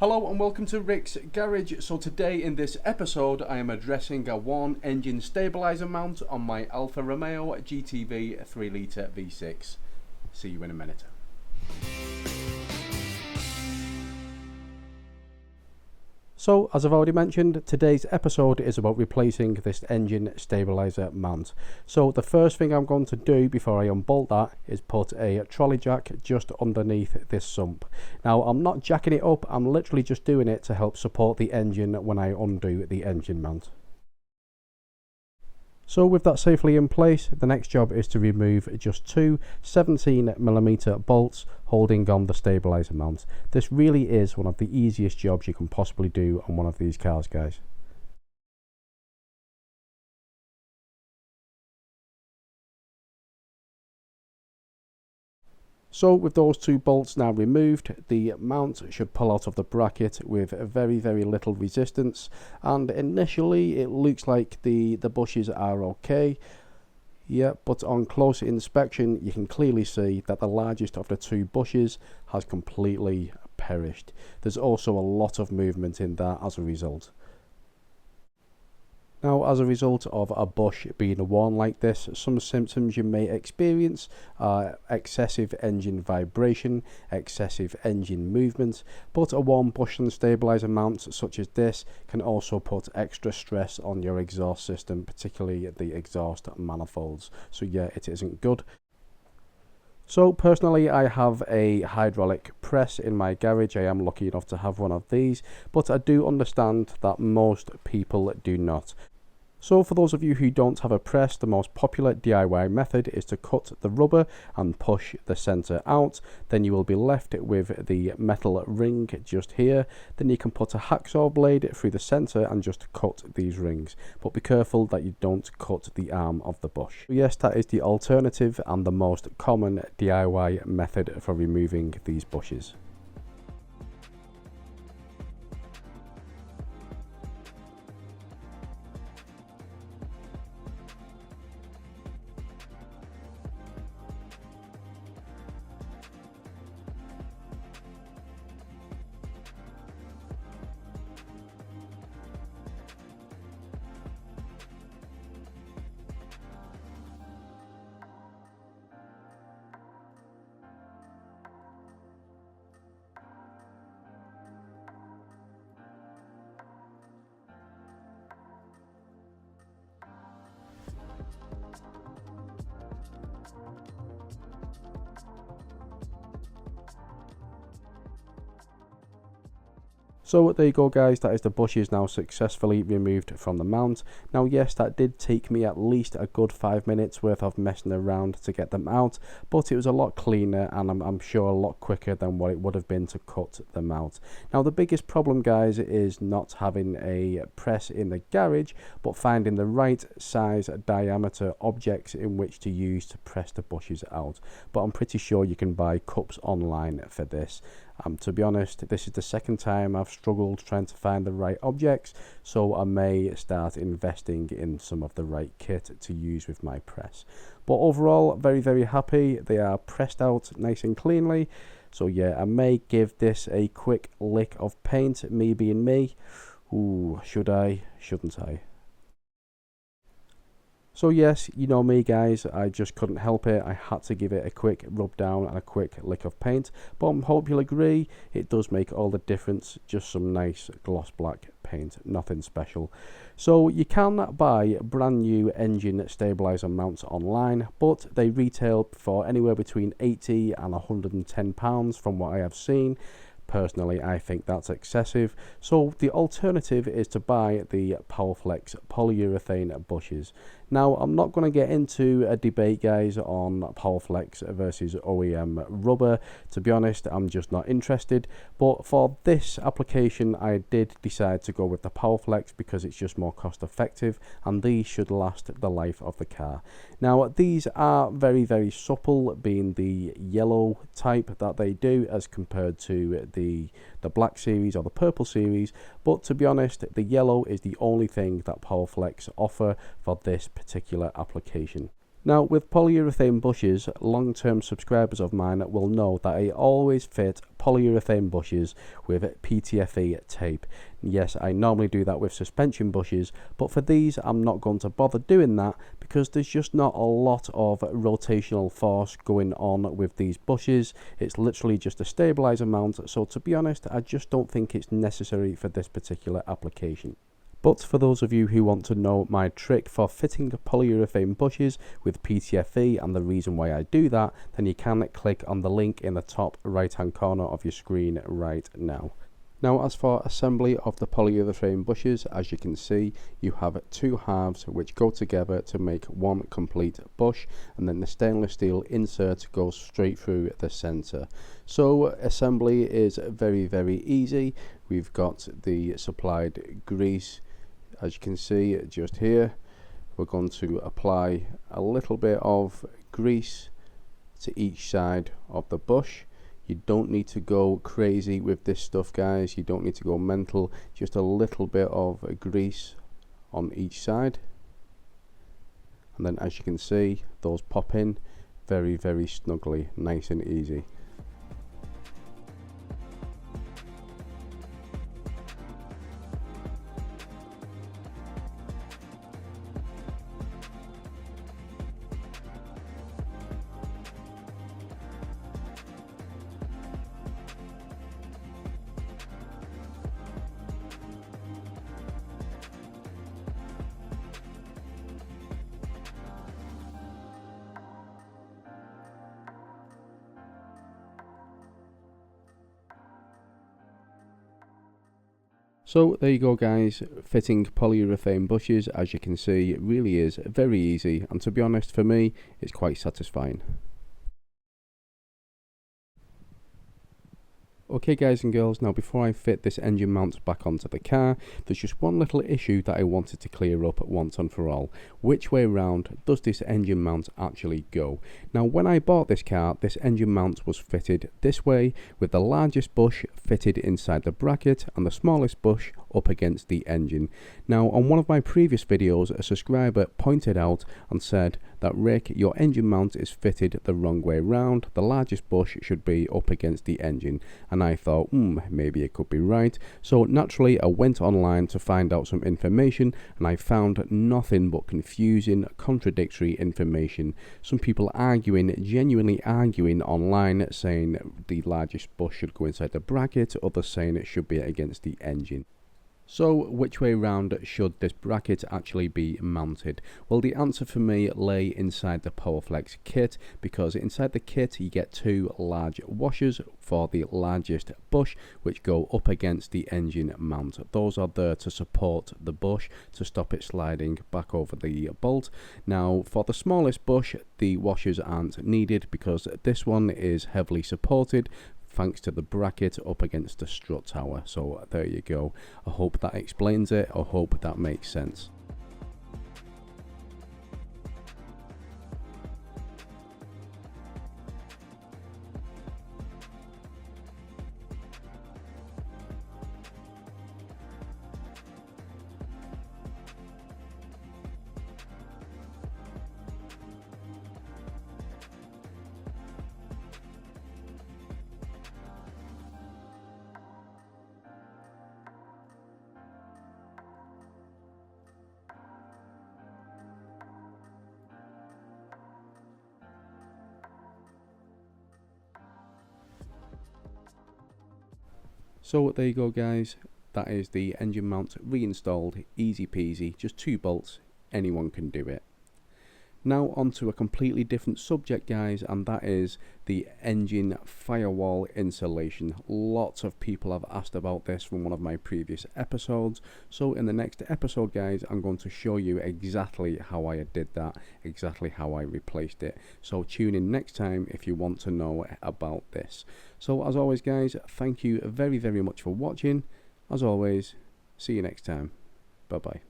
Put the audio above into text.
Hello and welcome to Rick's Garage. So today in this episode I am addressing a one engine stabiliser mount on my Alfa Romeo GTV 3 litre V6. See you in a minute. So, as I've already mentioned, today's episode is about replacing this engine stabiliser mount. So the first thing I'm going to do before I unbolt that is put a trolley jack just underneath this sump. Now, I'm not jacking it up, I'm literally just doing it to help support the engine when I undo the engine mount. So with that safely in place, the next job is to remove just two 17mm bolts holding on the stabiliser mount. This really is one of the easiest jobs you can possibly do on one of these cars, guys. So with those two bolts now removed, the mount should pull out of the bracket with very little resistance, and initially it looks like the bushes are okay. Yeah, but on closer inspection you can clearly see that the largest of the two bushes has completely perished. There's also a lot of movement in that as a result. Now, as a result of a bush being worn like this, some symptoms you may experience are excessive engine vibration, excessive engine movement, but a worn bush and stabiliser mount such as this can also put extra stress on your exhaust system, particularly the exhaust manifolds. So yeah, it isn't good. So personally, I have a hydraulic press in my garage. I am lucky enough to have one of these, but I do understand that most people do not. So for those of you who don't have a press, the most popular DIY method is to cut the rubber and push the centre out. Then you will be left with the metal ring just here. Then you can put a hacksaw blade through the centre and just cut these rings. But be careful that you don't cut the arm of the bush. Yes, that is the alternative and the most common DIY method for removing these bushes. So there you go, guys, that is the bushes now successfully removed from the mount. Now yes, that did take me at least a good 5 minutes worth of messing around to get them out, but it was a lot cleaner and I'm sure a lot quicker than what it would have been to cut them out. Now the biggest problem, guys, is not having a press in the garage, but finding the right size diameter objects in which to use to press the bushes out. But I'm pretty sure you can buy cups online for this. To be honest, this is the second time I've struggled trying to find the right objects, so I may start investing in some of the right kit to use with my press. But overall, very happy. They are pressed out nice and cleanly. So yeah, I may give this a quick lick of paint, me being me. Ooh, should I? Shouldn't I? So yes, you know me, guys, I just couldn't help it. I had to give it a quick rub down and a quick lick of paint, but I hope you'll agree it does make all the difference. Just some nice gloss black paint, nothing special. So you can buy brand new engine stabiliser mounts online, but they retail for anywhere between £80 and £110 from what I have seen. Personally, I think that's excessive, so the alternative is to buy the Powerflex polyurethane bushes. Now, I'm not going to get into a debate, guys, on Powerflex versus OEM rubber. To be honest, I'm just not interested, but for this application I did decide to go with the Powerflex because it's just more cost effective and these should last the life of the car. Now, these are very supple, being the yellow type that they do as compared to the black series or the purple series, but to be honest, the yellow is the only thing that Powerflex offer for this particular application. Now, with polyurethane bushes, long-term subscribers of mine will know that I always fit polyurethane bushes with PTFE tape. Yes, I normally do that with suspension bushes, but for these I'm not going to bother doing that because there's just not a lot of rotational force going on with these bushes. It's literally just a stabiliser mount, so to be honest, I just don't think it's necessary for this particular application. But for those of you who want to know my trick for fitting polyurethane bushes with PTFE and the reason why I do that, then you can click on the link in the top right hand corner of your screen right now. Now, as for assembly of the polyurethane bushes, as you can see, you have two halves which go together to make one complete bush, and then the stainless steel insert goes straight through the center. So assembly is very easy. We've got the supplied grease, as you can see just here. We're going to apply a little bit of grease to each side of the bush. You don't need to go crazy with this stuff, guys. You don't need to go mental. Just a little bit of grease on each side, and then as you can see, those pop in very snugly, nice and easy. So there you go, guys, fitting polyurethane bushes. As you can see, it really is very easy, and to be honest, for me it's quite satisfying. Okay guys and girls, now before I fit this engine mount back onto the car, there's just one little issue that I wanted to clear up once and for all. Which way round does this engine mount actually go? Now, when I bought this car, this engine mount was fitted this way, with the largest bush fitted inside the bracket and the smallest bush up against the engine. Now, on one of my previous videos, a subscriber pointed out and said that, Rick, your engine mount is fitted the wrong way round. The largest bush should be up against the engine. And I thought, maybe it could be right. So naturally, I went online to find out some information, and I found nothing but confusing, contradictory information. Some people genuinely arguing online, saying the largest bush should go inside the bracket, others saying it should be against the engine. So which way round should this bracket actually be mounted? Well, the answer for me lay inside the Powerflex kit, because inside the kit you get two large washers for the largest bush which go up against the engine mount. Those are there to support the bush, to stop it sliding back over the bolt. Now, for the smallest bush, the washers aren't needed because this one is heavily supported thanks to the bracket up against the strut tower. So there you go. I hope that explains it. I hope that makes sense. So there you go, guys. That is the engine mount reinstalled, easy peasy, just 2 bolts, anyone can do it. Now on to a completely different subject, guys, and that is the engine firewall insulation. Lots of people have asked about this from one of my previous episodes. So in the next episode, guys, I'm going to show you exactly how I did that, exactly how I replaced it. So tune in next time if you want to know about this. So as always, guys, thank you very much for watching. As always, see you next time. Bye bye.